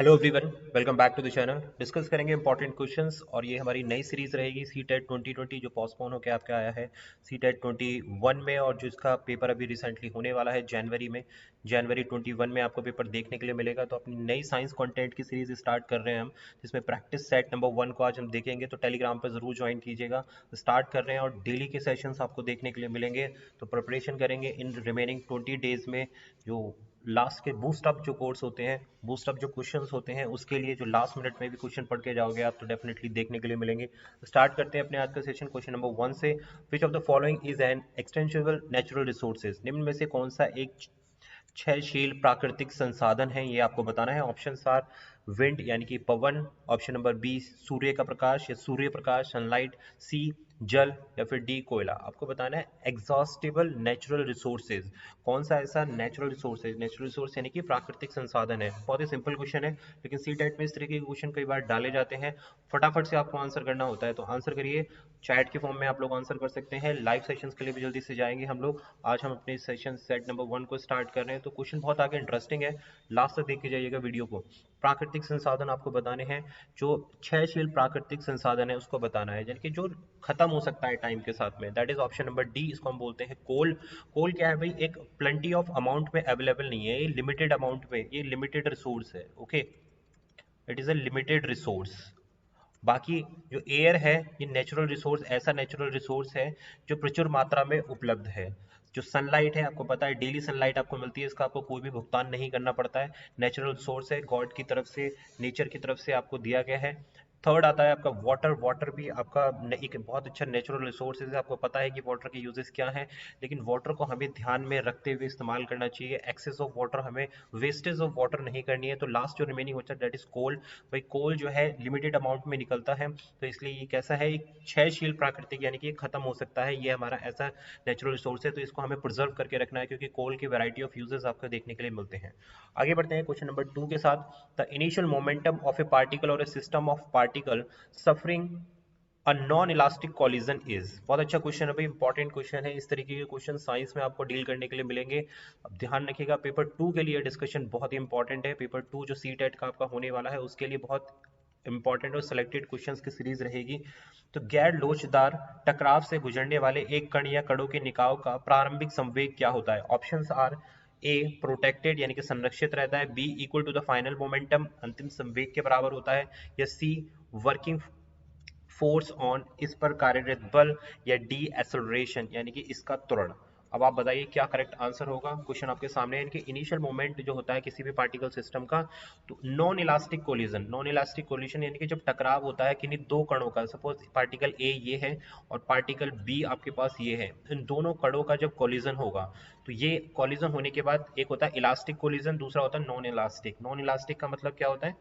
Hello everyone, welcome back to the channel. Discuss करेंगे important questions और ये हमारी नई सीरीज रहेगी सी टेट 2020 जो पोस्टपोन होकर आपके आया है सी टेट 21 में, और जो इसका पेपर अभी रिसेंटली होने वाला है जनवरी में। जनवरी 21 में आपको पेपर देखने के लिए मिलेगा। तो अपनी नई साइंस कंटेंट की सीरीज स्टार्ट कर रहे हैं हम, जिसमें प्रैक्टिस सेट नंबर 1 को आज हम देखेंगे। तो टेलीग्राम पर जरूर ज्वाइन कीजिएगा। स्टार्ट कर रहे हैं और डेली के सेशंस आपको देखने के लिए मिलेंगे। तो प्रिपरेशन करेंगे इन रिमेनिंग 20 डेज में। जो लास्ट के बूस्ट अप जो कोर्स होते हैं, बूस्ट अप जो क्वेश्चंस होते हैं, उसके लिए जो लास्ट मिनट में भी क्वेश्चन पढ़ के जाओगे आप, तो डेफिनेटली देखने के लिए मिलेंगे। स्टार्ट करते हैं अपने आज का सेशन क्वेश्चन नंबर 1 से। Which of the following is an extensible natural resources? निम्न में से कौन सा एक क्षयशील प्राकृतिक संसाधन है, ये आपको बताना है। ऑप्शन आर विंड यानी कि पवन, ऑप्शन नंबर बी सूर्य का प्रकाश या सूर्य प्रकाश सनलाइट, सी जल, या फिर डी कोयला। आपको बताना है एग्जॉस्टिबल नेचुरल रिसोर्सेज, कौन सा ऐसा नेचुरल रिसोर्स है। नेचुरल रिसोर्स यानी कि प्राकृतिक संसाधन है। बहुत ही सिंपल क्वेश्चन है, लेकिन सी टेट में इस तरीके के क्वेश्चन कई बार डाले जाते हैं। फटाफट से आपको आंसर करना होता है, तो आंसर करिए। चैट के फॉर्म में आप लोग आंसर कर सकते हैं। लाइव सेशंस के लिए भी जल्दी से जाएंगे हम लोग। आज हम अपने सेशन सेट नंबर 1 को स्टार्ट कर रहे हैं। तो क्वेश्चन बहुत आगे इंटरेस्टिंग है, लास्ट तक देख के जाइएगा वीडियो को। प्राकृतिक संसाधन आपको बताने हैं। जो क्षयशील प्राकृतिक संसाधन है उसको बताना है, यानी कि जो खत्म हो सकता है टाइम के साथ में। That is option number D, इसको हम बोलते हैं कोल। कोल क्या है भाई? एक प्लेंटी ऑफ अमाउंट में अवेलेबल नहीं है, ये लिमिटेड अमाउंट में, ये लिमिटेड रिसोर्स है। Okay, it is a limited resource. बाकी जो एयर है, ये नेचुरल रिसोर्स, ऐसा नेचुरल रिसोर्स है जो प्रचुर मात्रा में उपलब्ध है। जो सनलाइट है, आपको पता है डेली सनलाइट आपको मिलती है, इसका आपको कोई भी भुगतान नहीं करना पड़ता है। नेचुरल रिसोर्स है, गॉड की तरफ से, नेचर की तरफ से आपको दिया गया है। थर्ड आता है आपका वाटर। वाटर भी आपका एक बहुत अच्छा नेचुरल रिसोर्स है। आपको पता है कि वाटर के यूजेस क्या हैं, लेकिन वाटर को हमें ध्यान में रखते हुए इस्तेमाल करना चाहिए। एक्सेस ऑफ वाटर, हमें वेस्टेज ऑफ वाटर नहीं करनी है। तो लास्ट जो रिमेनिंग होता है दैट इज कोल। भाई कोल जो है लिमिटेड अमाउंट में निकलता है, तो इसलिए ये कैसा है? एक क्षयशील प्राकृतिक, यानी कि ये खत्म हो सकता है। ये हमारा ऐसा नेचुरल रिसोर्स है, तो इसको हमें प्रिजर्व करके रखना है, क्योंकि कोल की वैरायटी ऑफ यूजेस आपको देखने के लिए मिलते हैं। आगे बढ़ते हैं क्वेश्चन नंबर 2 के साथ। The initial momentum of a particle और a system of particle suffering a non elastic collision is. बहुत अच्छा क्वेश्चन है भाई, इंपॉर्टेंट क्वेश्चन है। इस तरीके के क्वेश्चन साइंस में आपको डील करने के लिए मिलेंगे। अब ध्यान रखिएगा, पेपर 2 के लिए डिस्कशन बहुत ही इंपॉर्टेंट है। पेपर 2 जो सी टेट का आपका होने वाला है, उसके लिए बहुत इंपॉर्टेंट और सिलेक्टेड क्वेश्चंस की सीरीज रहेगी। तो गैर लोचदार टकराव से गुजरने वाले एक कण या कणों के निकाय का प्रारंभिक संवेग क्या होता है? ऑप्शंस आर ए प्रोटेक्टेड यानी कि संरक्षित रहता है, B equal to the final momentum अंतिम संवेग के बराबर होता है, या सी वर्किंग फोर्स ऑन इस पर कार्यरत बल, या डी एक्सेलरेशन यानी कि इसका त्वरण। अब आप बताइए क्या करेक्ट आंसर होगा। क्वेश्चन आपके सामने है। इनके इनिशियल मोमेंट जो होता है किसी भी पार्टिकल सिस्टम का, तो non elastic collision, non elastic collision यानी कि जब टकराव होता है किन्हीं दो कणों का, सपोज पार्टिकल ए ये है और पार्टिकल बी आपके पास ये है, इन दोनों कणों का जब कोलिजन होगा, तो ये कोलिजन होने के बाद एक होता है इलास्टिक कोलिजन, दूसरा होता है नॉन इलास्टिक। नॉन इलास्टिक का मतलब क्या होता है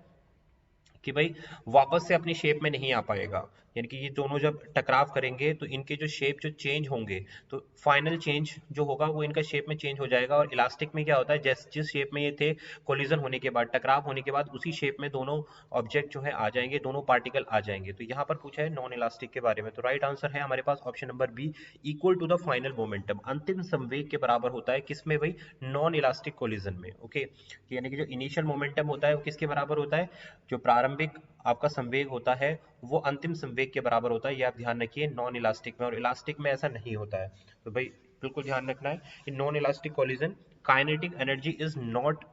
कि भाई वापस से अपनी शेप में नहीं आ पाएगा, यानी कि ये दोनों जब टकराव करेंगे तो इनके जो शेप जो चेंज होंगे, तो फाइनल चेंज जो होगा वो इनका शेप में चेंज हो जाएगा। और इलास्टिक में क्या होता है, जिस शेप में ये थे कोलिजन होने के बाद, टकराव होने के बाद, उसी शेप में दोनों ऑब्जेक्ट जो है आ जाएंगे, दोनों पार्टिकल आ जाएंगे। तो यहाँ पर पूछा है नॉन इलास्टिक के बारे में, तो राइट आंसर है हमारे पास option number B, equal to the final momentum, अंतिम संवेग के बराबर होता है। किसमें भाई? नॉन इलास्टिक कोलिजन में। ओके, यानी कि जो इनिशियल मोमेंटम होता है वो किसके बराबर होता है? जो प्रारंभिक आपका संवेग होता है वो अंतिम संवेग के बराबर होता है। ये आप ध्यान रखिए नॉन इलास्टिक में, और इलास्टिक में ऐसा नहीं होता है। तो भाई बिल्कुल ध्यान रखना है, in non elastic collision kinetic energy is not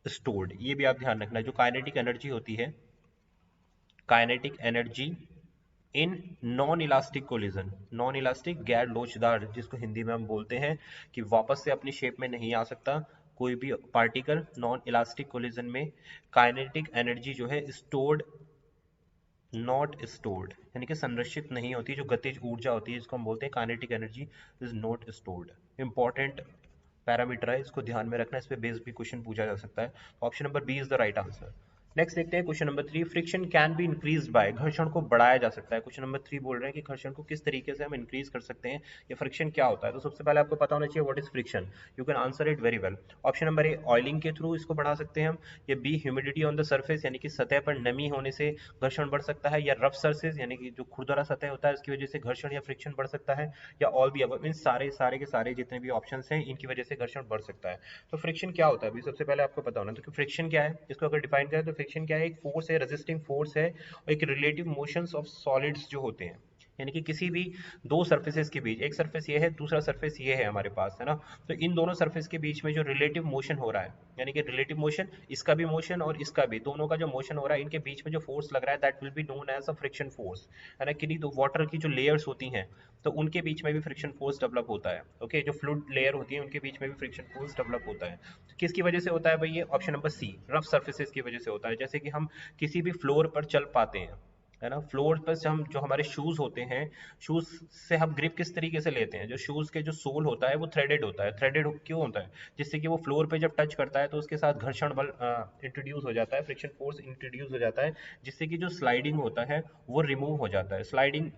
stored, ये भी आप ध्यान रखना है। जो काइनेटिक एनर्जी होती है, kinetic energy in non elastic collision, non elastic गैर लोचदार, जिसको हिंदी में हम बोलते हैं कि वापस से अपनी शेप में नहीं आ सकता कोई भी पार्टिकल नॉन इलास्टिक कोलिजन में। काइनेटिक एनर्जी जो है स्टोर्ड, नॉट स्टोर्ड यानी कि संरक्षित नहीं होती। जो गतिज ऊर्जा होती है जिसको हम बोलते हैं kinetic energy is not stored. Important parameter है, इसको ध्यान में रखना, इस पे बेस्ड भी क्वेश्चन पूछा जा सकता है। Option number B is the right answer. Next देखते हैं question number 3। Friction can be increase by, घर्षण को बढ़ाया जा सकता है। क्वेश्चन नंबर 3 बोल रहे हैं कि घर्षण को किस तरीके से हम इंक्रीज कर सकते हैं, या फ्रिक्शन क्या होता है। तो सबसे पहले आपको पता होना चाहिए what is friction. You can answer it very well. Option number A oiling के थ्रू इसको बढ़ा सकते हैं हम, या B humidity on the surface यानी कि सतह पर नमी होने से घर्षण बढ़ सकता है, या रफ सर्फेस यानी कि जो खुरदरा सतह होता है उसकी वजह से घर्षण या फ्रिक्शन बढ़ सकता है, या ऑल बी अबव। इन सारे सारे के सारे जितने भी ऑप्शंस हैं इनकी वजह से घर्षण बढ़ सकता है। तो फ्रिक्शन क्या होता है अभी सबसे पहले आपको पता होना। तो फ्रिक्शन क्या है, इसको अगर डिफाइन करें तो फ्रिक्शन क्या है, एक फोर्स है, रेजिस्टिंग फोर्स है, और एक रिलेटिव मोशंस ऑफ सॉलिड्स जो होते हैं, यानी कि किसी भी दो सरफेसेस के बीच, एक सरफेस ये है, दूसरा सरफेस ये है हमारे पास, है ना, तो इन दोनों सरफेस के बीच में जो रिलेटिव मोशन हो रहा है, यानी कि रिलेटिव मोशन, इसका भी मोशन और इसका भी, दोनों का जो मोशन हो रहा है, इनके बीच में जो फोर्स लग रहा है, that will be known as a friction force, है ना। किन्हीं दो वाटर की जो लेयर्स होती हैं, तो उनके बीच में भी फ्रिक्शन फोर्स डेवलप होता है, ओके, जो फ्लूइड लेयर होती है उनके बीच में भी फ्रिक्शन फोर्स डेवलप होता है। तो किसकी वजह से होता है भाई, ये option number C, rough surfaces की वजह से होता है। जैसे कि हम किसी भी फ्लोर पर चल पाते हैं, है ना, फ्लोर पर से हम जो हमारे शूज होते हैं, शूज से हम ग्रिप किस तरीके से लेते हैं, जो शूज के जो सोल होता है वो थ्रेडेड होता है, थ्रेडेड क्यों होता है, जिससे कि वो फ्लोर पे जब टच करता है तो उसके साथ घर्षण बल इंट्रोड्यूस हो जाता है, फ्रिक्शन फोर्स इंट्रोड्यूस हो जाता है, जिससे कि जो स्लाइडिंग होता है वो रिमूव हो जाता है, स्लाइडिंग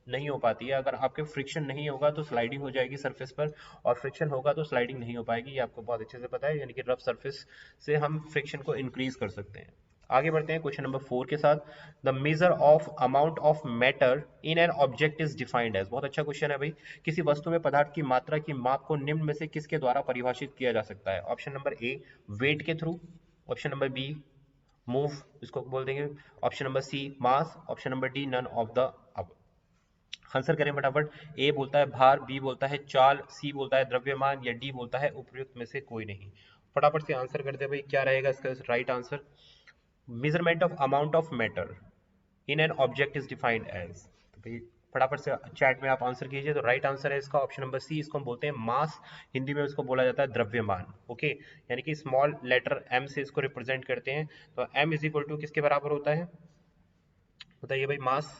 नहीं हो पाती है। अगर आपके फ्रिक्शन नहीं होगा तो स्लाइडिंग हो जाएगी सरफेस पर, और फ्रिक्शन होगा तो स्लाइडिंग नहीं हो पाएगी, ये आपको बहुत अच्छे से पता है, यानी कि रफ सरफेस से हम फ्रिक्शन को इंक्रीज कर सकते हैं। आगे बढ़ते हैं क्वेश्चन नंबर 4 के साथ। The major of amount of matter in an object is defined as, बहुत अच्छा क्वेश्चन है भाई, किसी वस्तु में पदार्थ की मात्रा की माप को निम्न में से किसके द्वारा परिभाषित किया जा सकता है। ऑप्शन नंबर ए वेट के through, option number B move, इसको बोल देंगे, option number C mass, option number D none of the above. Answer करें फटाफट। ए बोलता है भार, बी बोलता है चाल, सी बोलता है द्रव्यमान, या डी बोलता है उपयुक्त में से कोई नहीं। फटाफट से आंसर कर दे भाई, क्या रहेगा इसका right answer. Measurement of amount of matter in an object is defined as, तो भाई फटाफट से चैट में आप आंसर कीजिए। तो राइट आंसर है इसका ऑप्शन नंबर सी, इसको हम बोलते हैं मास, हिंदी में इसको बोला जाता है द्रव्यमान, ओके, यानी कि स्मॉल लेटर एम से इसको रिप्रेजेंट करते हैं। तो एम इज इक्वल टू किसके बराबर होता है, बताइए भाई। मास,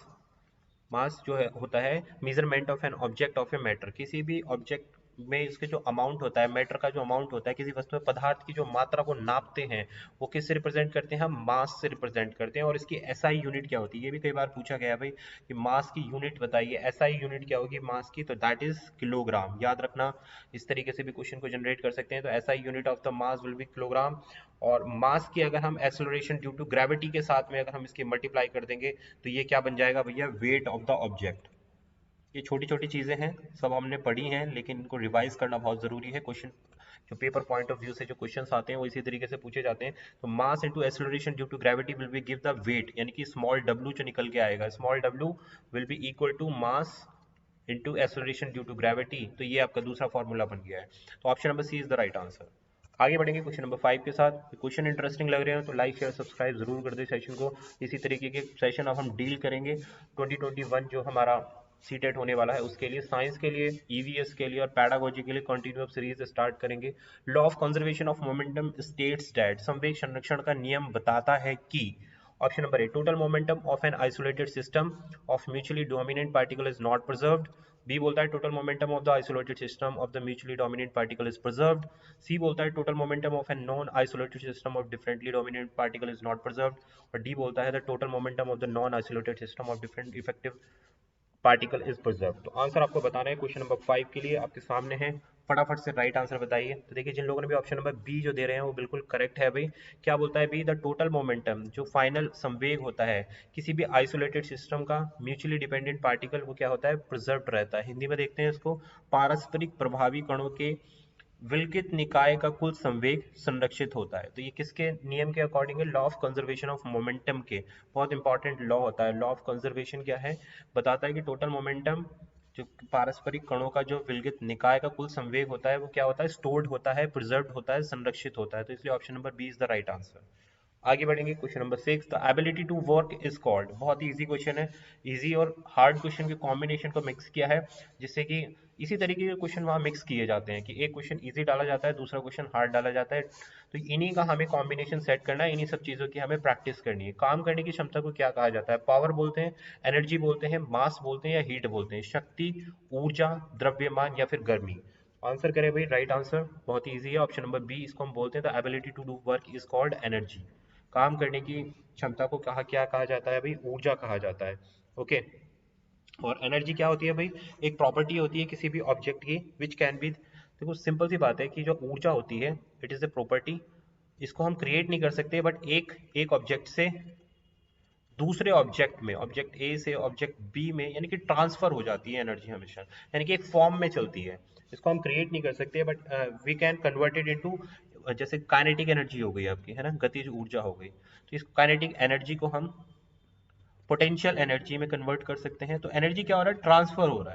मास जो है होता है measurement of an object of a matter, किसी भी ऑब्जेक्ट में इसके जो अमाउंट होता है, मैटर का जो अमाउंट होता है, किसी वस्तु में पदार्थ की जो मात्रा को नापते हैं, वो किससे रिप्रेजेंट करते हैं, हम मास से रिप्रेजेंट करते हैं। और इसकी एसआई यूनिट क्या होती है, ये भी कई बार पूछा गया है भाई कि मास की यूनिट बताइए, एसआई यूनिट क्या होगी मास की, तो दैट इज किलोग्राम, याद रखना। इस तरीके से भी क्वेश्चन को जनरेट कर सकते हैं। तो SI unit of the mass will be kilogram. और मास की अगर हम एक्सेलरेशन ड्यू टू ग्रेविटी के साथ में अगर हम इसकी मल्टीप्लाई कर देंगे तो ये क्या बन जाएगा भैया, वेट ऑफ द ऑब्जेक्ट। ये छोटी छोटी चीजें हैं, सब हमने पढ़ी हैं, लेकिन इनको रिवाइज करना बहुत जरूरी है। क्वेश्चन जो पेपर पॉइंट ऑफ व्यू से जो क्वेश्चंस आते हैं वो इसी तरीके से पूछे जाते हैं। तो mass into acceleration due to gravity will be give the weight, यानी कि स्मॉल w जो निकल के आएगा, small w will be equal to mass into acceleration due to gravity. तो ये आपका दूसरा फॉर्मूला बन गया है। तो option number C is the right answer. आगे बढ़ेंगे क्वेश्चन नंबर 5 के साथ। क्वेश्चन इंटरेस्टिंग लग रहे हैं तो लाइक शेयर सब्सक्राइब जरूर कर दे सेशन को। इसी तरीके के सेशन अब हम डील करेंगे 2021 जो हमारा सीटेट होने वाला है उसके लिए, साइंस के लिए, ईवीएस के लिए और पैडागोजी के लिए कंटिन्यूअस सीरीज स्टार्ट करेंगे। Law of conservation of momentum states that, संवेग संरक्षण का नियम बताता है कि, option number A total momentum of an isolated system of mutually dominant particle is not preserved. B बोलता है total momentum of the isolated system of the mutually dominant particle is preserved. C बोलता है total momentum of an non isolated system of differently dominant particle is not preserved. और D बोलता है the total momentum of the non isolated system of different effective particle is preserve. तो answer आपको बताना है question number 5 के लिए, आपके सामने है, फटाफट से राइट आंसर बताइए। तो देखिए जिन लोगों ने भी ऑप्शन नंबर बी जो दे रहे हैं वो बिल्कुल करेक्ट है भाई। क्या बोलता है बी, द टोटल मोमेंटम, जो फाइनल संवेग होता है किसी भी आइसोलेटेड सिस्टम का म्यूचुअली डिपेंडेंट पार्टिकल, वो क्या होता है, प्रिजर्व रहता है। हिंदी में देखते हैं इसको, पारस्परिक प्रभावी कणों के विलगित निकाय का कुल संवेग संरक्षित होता है। तो ये किसके नियम के अकॉर्डिंग है, law of conservation of momentum के, बहुत इंपॉर्टेंट लॉ होता है। लॉ ऑफ कंजर्वेशन क्या है, बताता है कि टोटल मोमेंटम जो पारस्परिक कणों का जो विलगित निकाय का कुल संवेग होता है वो क्या होता है, स्टोर्ड होता है, प्रिजर्व्ड होता है, संरक्षित होता है। तो इसलिए option number B is the right answer. आगे बढ़ेंगे question number 6, the ability to work is called, बहुत ही इजी क्वेश्चन है, इजी और हार्ड क्वेश्चन के कॉम्बिनेशन को मिक्स किया है, जिससे कि इसी तरीके के क्वेश्चन वहाँ मिक्स किए जाते हैं कि एक क्वेश्चन इजी डाला जाता है, दूसरा क्वेश्चन हार्ड डाला जाता है। तो इन्हीं का हमें कॉम्बिनेशन सेट करना है, इन्हीं सब चीज़ों की हमें प्रैक्टिस करनी है। काम करने की क्षमता को क्या कहा जाता है, पावर बोलते हैं, एनर्जी बोलते हैं, मास बोलते हैं या हीट बोलते हैं, शक्ति, ऊर्जा, द्रव्यमान या फिर गर्मी। आंसर करें भाई, राइट आंसर बहुत ही ईजी है ऑप्शन नंबर बी, इसको हम बोलते हैं the ability to do work is called energy. काम करने की क्षमता को क्या कहा जाता है भाई, ऊर्जा कहा जाता है, ओके। और एनर्जी क्या होती है भाई, एक प्रॉपर्टी होती है किसी भी ऑब्जेक्ट की विच कैन बी, देखो सिंपल सी बात है कि जो ऊर्जा होती है इट इज ए प्रॉपर्टी, इसको हम क्रिएट नहीं कर सकते, बट एक ऑब्जेक्ट से दूसरे ऑब्जेक्ट में, ऑब्जेक्ट ए से ऑब्जेक्ट बी में, यानी कि ट्रांसफर हो जाती है एनर्जी हमेशा, यानी कि एक फॉर्म में चलती है। इसको हम क्रिएट नहीं कर सकते, but we can convert it into जैसे काइनेटिक एनर्जी हो गई आपकी, है ना, गतिज ऊर्जा हो गई, तो इस काइनेटिक एनर्जी को हम पोटेंशियल एनर्जी में कन्वर्ट कर सकते हैं। तो एनर्जी क्या हो रहा है, ट्रांसफर हो रहा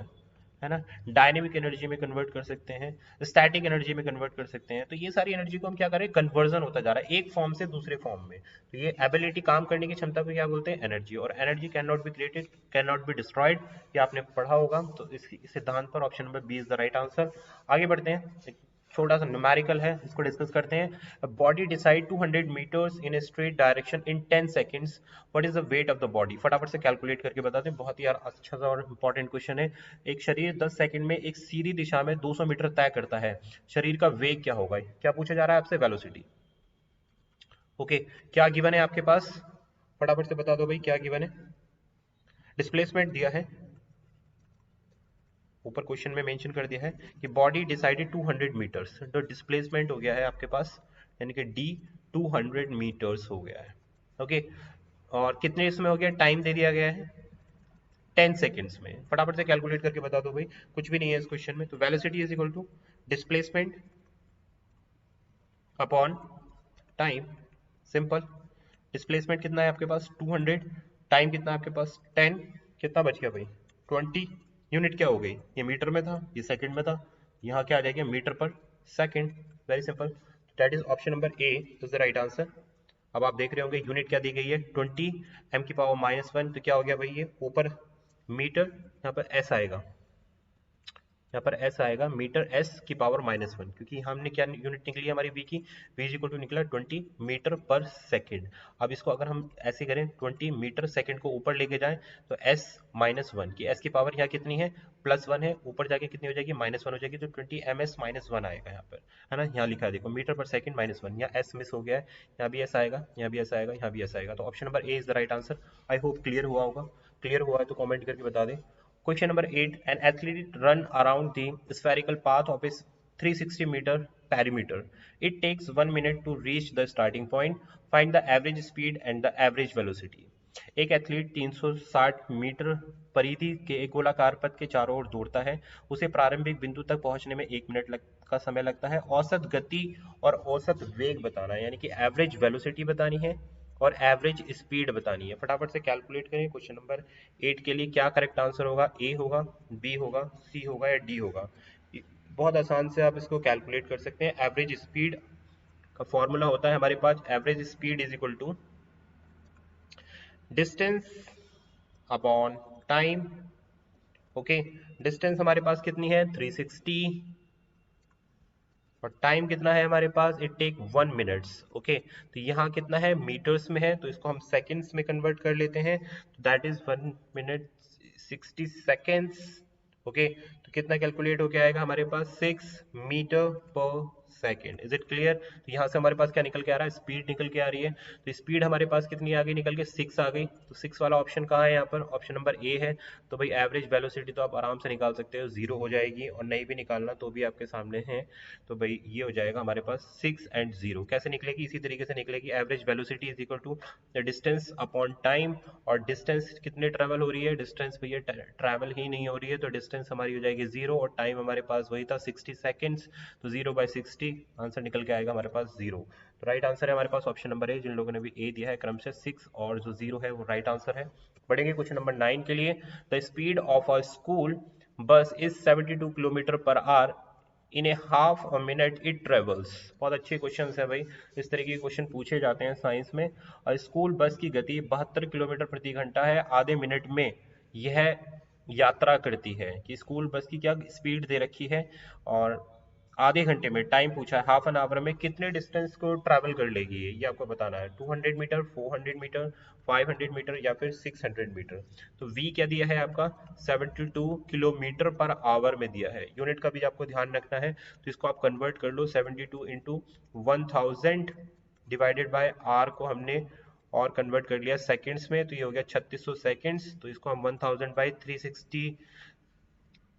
है ना। डायनेमिक एनर्जी में कन्वर्ट कर सकते हैं, स्टैटिक एनर्जी में कन्वर्ट कर सकते हैं। तो ये सारी एनर्जी को हम क्या करें, कन्वर्जन होता जा रहा है एक फॉर्म से दूसरे फॉर्म में। तो ये एबिलिटी, काम करने की क्षमता को क्या बोलते हैं, एनर्जी। और energy can not be created, can not be destroyed, ये आपने पढ़ा होगा। तो इस सिद्धांत पर option number B is the right answer. आगे बढ़ते हैं, छोटा सा न्यूमेरिकल है, इसको डिस्कस करते हैं। Body decide 200 metres in a straight direction in 10 seconds, what is the weight of the body. फटाफट से कैलकुलेट करके बताते हैं, बहुत ही यार अच्छा सा और इंपॉर्टेंट क्वेश्चन है। एक शरीर 10 सेकंड में एक सीधी दिशा में 200 मीटर तय करता है, शरीर का वेग क्या होगा, क्या पूछा जा रहा है आपसे, वेलोसिटी। ओके, क्या गिवन है आपके पास, फटाफट से बता दो भाई, क्या गिवन है। डिस्प्लेसमेंट दिया है, ऊपर क्वेश्चन में मेंशन कर दिया है कि बॉडी डिसाइडेड 200 मीटर्स, तो डिस्प्लेसमेंट हो गया है आपके पास, यानी कि डी 200 मीटर्स हो गया है। ओके, और कितने इसमें हो गया, टाइम दे दिया गया है 10 सेकंड्स में। फटाफट से कैलकुलेट करके बता दो भाई, कुछ भी नहीं है इस क्वेश्चन में। तो velocity is equal to displacement upon time, simple. Displacement कितना है आपके पास 200, टाइम कितना है आपके पास 10, कितना बच गया भाई 20। यूनिट क्या हो गई, ये मीटर में था, ये सेकंड में था, यहाँ क्या आ जाएगा मीटर पर second, very simple. That is option number A is the right answer. अब आप देख रहे होंगे यूनिट क्या दी गई है 20 m⁻⁻1, तो क्या हो गया भाई, ये ऊपर मीटर, यहाँ पर एस आएगा, यहाँ पर एस आएगा, मीटर एस की पावर -1, क्योंकि हमने क्या यूनिट निकली हमारी वी की, वी इज इक्वल टू निकला 20 मीटर पर सेकेंड। अब इसको अगर हम ऐसे करें 20 मीटर सेकेंड को ऊपर लेके जाएं तो एस -1 की, एस की पावर यहाँ कितनी है +1 है, ऊपर जाके कितनी हो जाएगी -1 हो जाएगी, तो 20 ms -1 आएगा यहाँ पर, है ना। यहाँ लिखा है देखो मीटर पर सेकेंड -1, यहाँ एस मिस हो गया है, यहाँ भी एस आएगा, यहाँ भी एस आएगा, यहाँ भी एस आएगा। तो option number A is the right answer. I hope clear हुआ होगा, क्लियर हुआ है तो कॉमेंट करके बता दें। Question number 8. An athlete run around the spherical path of a 360-meter perimeter. It takes 1 minute to reach the starting point. Find the average speed and the average velocity. एक athlete 360 metre परिधि के एक गोलाकार पथ के चारों ओर दौड़ता है, उसे प्रारंभिक बिंदु तक पहुंचने में 1 मिनट का समय लगता है। औसत गति और औसत वेग बताना है, यानी कि एवरेज वेलोसिटी बतानी है और एवरेज स्पीड बतानी है। फटाफट से कैलकुलेट करें। क्वेश्चन नंबर 8 के लिए क्या करेक्ट आंसर होगा, ए होगा, बी होगा, सी होगा या डी होगा। बहुत आसान से आप इसको कैलकुलेट कर सकते हैं। एवरेज स्पीड का फॉर्मूला होता है हमारे पास, average speed is equal to distance upon time. Okay, distance हमारे पास कितनी है 360 और टाइम कितना है हमारे पास, इट टेक 1 मिनट्स। ओके, तो यहाँ कितना है मीटर्स में है, तो इसको हम सेकंड्स में कन्वर्ट कर लेते हैं, तो that is 1 minute 60 seconds. Okay, तो कितना कैलकुलेट होके आएगा हमारे पास 6 मीटर पर सेकेंड। Is it clear. तो यहाँ से हमारे पास क्या निकल के आ रहा है, स्पीड निकल के आ रही है। तो स्पीड हमारे पास कितनी आ गई निकल के 6 आ गई। तो 6 वाला ऑप्शन कहाँ है यहाँ पर, ऑप्शन नंबर ए है। तो भाई एवरेज वेलोसिटी तो आप आराम से निकाल सकते हो, 0 हो जाएगी, और नहीं भी निकालना तो भी आपके सामने है। तो भाई ये हो जाएगा हमारे पास 6 एंड 0। कैसे निकलेगी, इसी तरीके से निकलेगी। Average velocity is equal to the distance upon time, और डिस्टेंस कितने ट्रेवल हो रही है, डिस्टेंस भैया ट्रैवल ही नहीं हो रही है, तो डिस्टेंस हमारी हो जाएगी 0 और टाइम हमारे पास वही था 60 सेकेंड्स। तो 0/60 आंसर निकल के आएगा हमारे पास 0। तो राइट आंसर है हमारे पास ऑप्शन नंबर ए। जिन लोगों ने भी ए दिया है क्रम से 6 और जो 0 है वो राइट आंसर है। बढ़ेंगे क्वेश्चन नंबर 9 के लिए। The speed of a school bus is 72 kilometre per hour in A half a minute it travels. बहुत अच्छे क्वेश्चन है भाई, इस तरीके के क्वेश्चन पूछे जाते हैं साइंस में। और स्कूल बस की गति 72 किलोमीटर प्रति घंटा है, आधे मिनट में यह यात्रा करती है। कि स्कूल बस की क्या स्पीड दे रखी है और आधे घंटे में, टाइम पूछा है हाफ एन आवर में, कितने डिस्टेंस को ट्रैवल कर लेगी ये आपको बताना है। 200 मीटर, 400 मीटर, 500 मीटर या फिर 600 मीटर। तो v क्या दिया है आपका 72 किलोमीटर पर आवर में दिया है। यूनिट का भी आपको ध्यान रखना है, तो इसको आप कन्वर्ट कर लो 72 इंटू 1000 डिवाइडेड बाय आर को हमने और कन्वर्ट कर लिया सेकेंड्स में, तो ये हो गया 3600 सेकेंड्स। तो इसको हम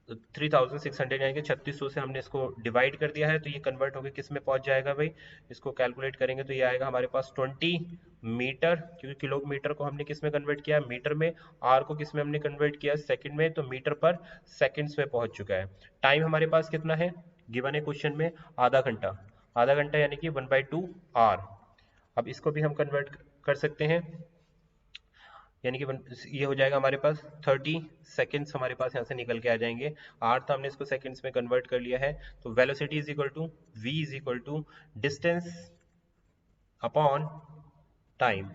3600 यानी कि 3600 से हमने इसको डिवाइड कर दिया है, तो ये कन्वर्ट होकर किस में पहुंच जाएगा भाई, इसको कैलकुलेट करेंगे तो ये आएगा हमारे पास 20 मीटर, क्योंकि किलोमीटर को हमने किस में कन्वर्ट किया मीटर में, आर को किस में हमने कन्वर्ट किया सेकंड में, तो मीटर पर सेकंड्स में पहुंच चुका है। टाइम हमारे पास कितना है गिवन है क्वेश्चन में, आधा घंटा। आधा घंटा यानी कि 1/2 आवर। अब इसको भी हम कन्वर्ट कर सकते हैं, यानी कि ये हो जाएगा हमारे पास 30 सेकेंड्स हमारे पास यहाँ से निकल के आ जाएंगे। आर था, हमने इसको सेकेंड्स में कन्वर्ट कर लिया है। तो velocity is equal to V is equal to distance upon time.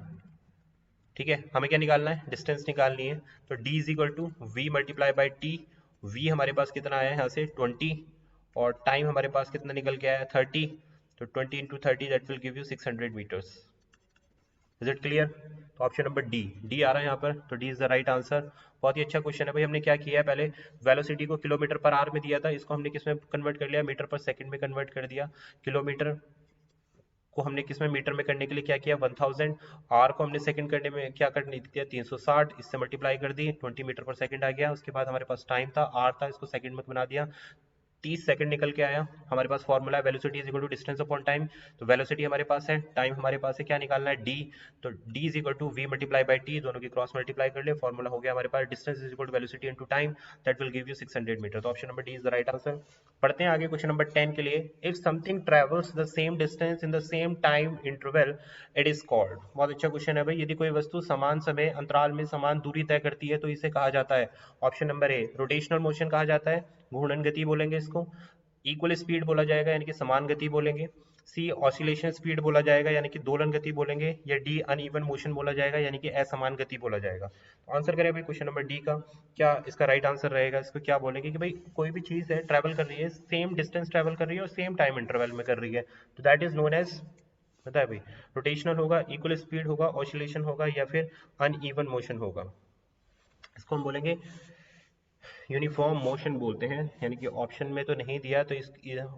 ठीक है, हमें क्या निकालना है, डिस्टेंस निकालनी है। तो d is equal to V multiply by T. V हमारे पास कितना आया है यहाँ से 20, और टाइम हमारे पास कितना निकल के आया है 30। तो 20 into 30 that will give you 600 metres. Is it clear? तो ऑप्शन नंबर डी आ रहा है यहाँ पर, तो D is the right answer. बहुत ही अच्छा क्वेश्चन है भाई। हमने क्या किया है, पहले वेलोसिटी को किलोमीटर पर आवर में दिया था, इसको हमने किस में कन्वर्ट कर लिया, मीटर पर सेकंड में कन्वर्ट कर दिया। किलोमीटर को हमने किस में, मीटर में करने के लिए क्या किया 1000, आर को हमने सेकंड करने में क्या करने दिया 360, इससे मल्टीप्लाई कर दी 20 मीटर पर सेकंड आ गया। उसके बाद हमारे पास टाइम था, आर था, इसको सेकंड में बना दिया, 30 सेकंड निकल के आया। हमारे पास फॉर्मूला है velocity is equal to distance upon time. तो वेलोसिटी हमारे पास है, टाइम हमारे पास है, क्या निकालना है डी। तो D is equal to V multiply by T, दोनों की क्रॉस मल्टीप्लाई कर ले, फॉर्मूला हो गया हमारे पास distance is equal to velocity into time, that will give you 600 metre. तो option number D is the right answer. पढ़ते हैं आगे क्वेश्चन नंबर 10 के लिए। If something travels the same distance in the same time interval it is called. बहुत अच्छा question है भाई। यदि कोई वस्तु समान समय अंतराल में समान दूरी तय करती है तो इसे कहा जाता है, ऑप्शन नंबर ए रोटेशनल मोशन कहा जाता है, घूर्णन गति बोलेंगे इसको। इक्वल स्पीड बोला जाएगा यानी कि समान गति बोलेंगे। सी ऑसिलेशन स्पीड बोला जाएगा यानी कि दोलन गति बोलेंगे। या डी अनइवन मोशन बोला जाएगा यानी कि असमान गति बोला जाएगा। तो आंसर करें भाई क्वेश्चन नंबर डी का, क्या इसका राइट आंसर रहेगा। इसको क्या बोलेंगे कि भाई कोई भी चीज है ट्रैवल कर रही है, सेम डिस्टेंस ट्रैवल कर रही है और सेम टाइम इंटरवल में कर रही है, तो दैट इज नोन एज, पता है भाई, रोटेशनल होगा, इक्वल स्पीड होगा, ऑसिलेशन होगा या फिर अनइवन मोशन होगा। इसको हम बोलेंगे यूनिफॉर्म मोशन बोलते हैं। यानी कि ऑप्शन में तो नहीं दिया, तो इस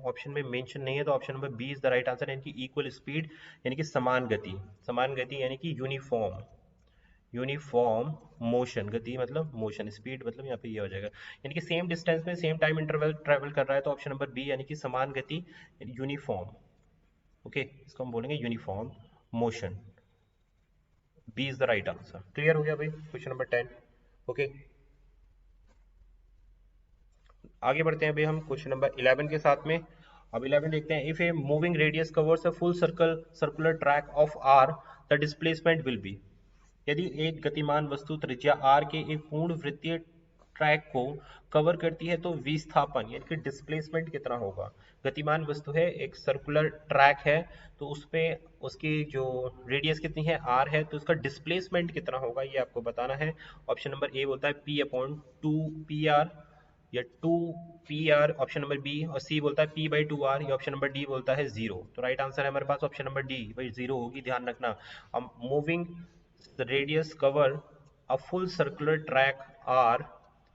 ऑप्शन में मेंशन नहीं है, तो option number B is the right answer, यानी कि इक्वल स्पीड यानी कि समान गति। समान गति यानी कि यूनिफॉर्म, यूनिफॉर्म मोशन, गति मतलब मोशन, स्पीड मतलब यहाँ पे ये हो जाएगा, यानी कि सेम डिस्टेंस में सेम टाइम इंटरवल ट्रेवल कर रहा है। तो ऑप्शन नंबर बी यानी कि समान गति, यूनिफॉर्म। ओके, इसको हम बोलेंगे uniform motion. B is the right answer. Clear हो गया भाई क्वेश्चन नंबर 10। ओके, आगे बढ़ते हैं भाई हम क्वेश्चन नंबर 11 के साथ में। अब 11 देखते हैं। If a moving radius covers a full circular track of R the displacement will be. यदि एक गतिमान वस्तु त्रिज्या r के एक पूर्ण वृत्तीय ट्रैक को कवर करती है तो विस्थापन यानी कि डिस्प्लेसमेंट कितना होगा। गतिमान वस्तु है, एक सर्कुलर ट्रैक है, तो उस पे उसकी जो रेडियस कितनी है r है, तो उसका डिस्प्लेसमेंट कितना होगा ये आपको बताना है। ऑप्शन नंबर ए बोलता है p/2 pr या 2 pr, ऑप्शन नंबर बी, और सी बोलता है p/2r, या ऑप्शन नंबर डी बोलता है 0। तो राइट आंसर है हमारे पास ऑप्शन नंबर डी भाई, 0 होगी, ध्यान रखना। अब moving the radius cover a full circular track r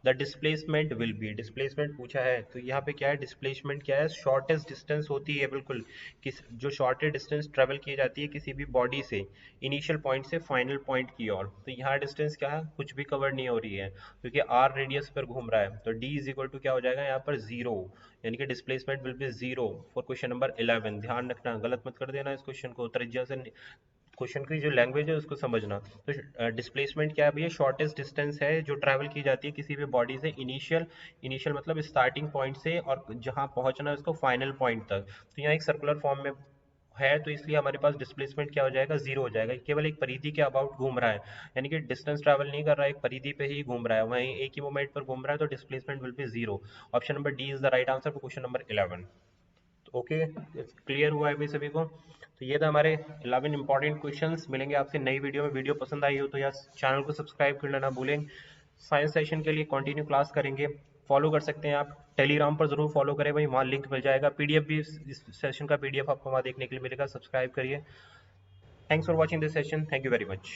the displacement will be, displacement पूछा है तो यहाँ पे क्या है, डिस्प्लेसमेंट क्या है, शॉर्टेस्ट डिस्टेंस होती है बिल्कुल, किस जो शॉर्टेस्ट डिस्टेंस ट्रेवल की जाती है किसी भी बॉडी से इनिशियल पॉइंट से फाइनल पॉइंट की ओर। तो यहाँ डिस्टेंस क्या है, कुछ भी कवर नहीं हो रही है क्योंकि r रेडियस पर घूम रहा है। तो d इज इक्वल टू क्या हो जाएगा यहाँ पर 0, यानी कि displacement will B 0 for question number 11। ध्यान रखना, गलत मत कर देना इस क्वेश्चन को, त्रिज्या से क्वेश्चन की जो लैंग्वेज है उसको समझना। तो डिस्प्लेसमेंट क्या है भैया, शॉर्टेस्ट डिस्टेंस है जो ट्रैवल की जाती है किसी भी बॉडी से इनिशियल मतलब स्टार्टिंग पॉइंट से और जहां पहुंचना है उसको फाइनल पॉइंट तक। तो यहाँ एक सर्कुलर फॉर्म में है तो इसलिए हमारे पास डिस्प्लेसमेंट क्या हो जाएगा, 0 हो जाएगा। केवल एक परिधि के अबाउट घूम रहा है, यानी कि डिस्टेंस ट्रैवल नहीं कर रहा है, एक परिधि पे ही घूम रहा है, वहीं एक ही मोमेंट पर घूम रहा है, तो displacement will B 0। Option number D is the right answer for question number 11। Okay, clear हुआ है भाई सभी को। तो ये था हमारे 11 इंपॉर्टेंट क्वेश्चंस। मिलेंगे आपसे नई वीडियो में। वीडियो पसंद आई हो तो यार चैनल को सब्सक्राइब करना ना भूलें। साइंस सेशन के लिए कंटिन्यू क्लास करेंगे, फॉलो कर सकते हैं आप। टेलीग्राम पर जरूर फॉलो करें भाई, वहाँ लिंक मिल जाएगा, पीडीएफ भी इस सेशन का पीडीएफ आपको वहाँ देखने के लिए मिलेगा, सब्सक्राइब करिए। Thanks for watching this session, thank you very much.